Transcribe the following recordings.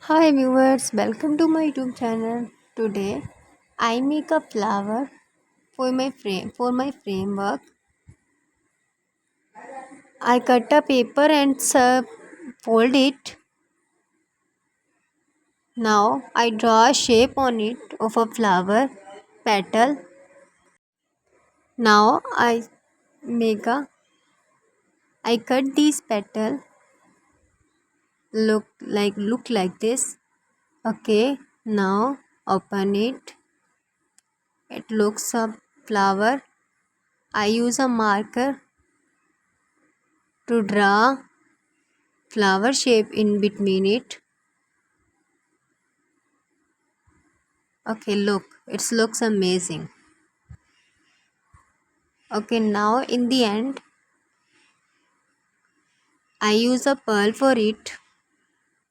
Hi viewers, welcome to my YouTube channel. Today I make a flower for my framework. I cut a paper and fold it. Now I draw a shape on it of a flower petal. Now make a I cut these petal look like this. Okay, now open it. It looks a flower. I use a marker to draw flower shape in between it. Okay, look, it looks amazing. Okay, now in the end I use a pearl for it.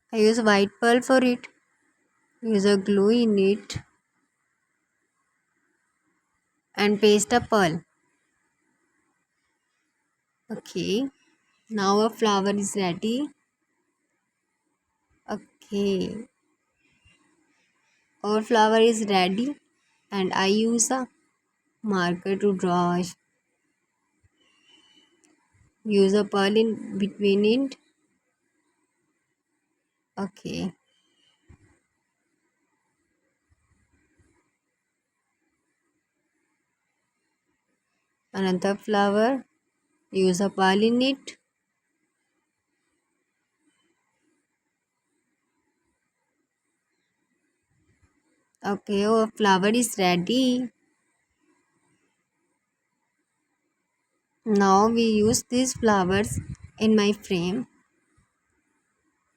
I use white pearl for it. Use a glue in it and paste a pearl. Okay, now a flower is ready. Okay, our flower is ready and I use a marker to draw. Use a pearl in between it. Okay, another flower. Use a pearl in it. Okay, our flower is ready. Now we use these flowers in my frame.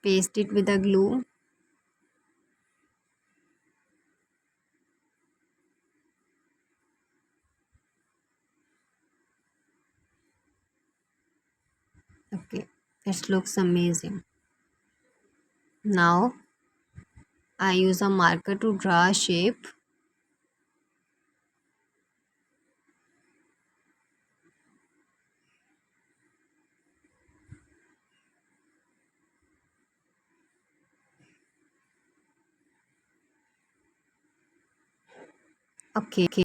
Paste it with a glue. Okay, it looks amazing. Now I use a marker to draw a shape. Okay.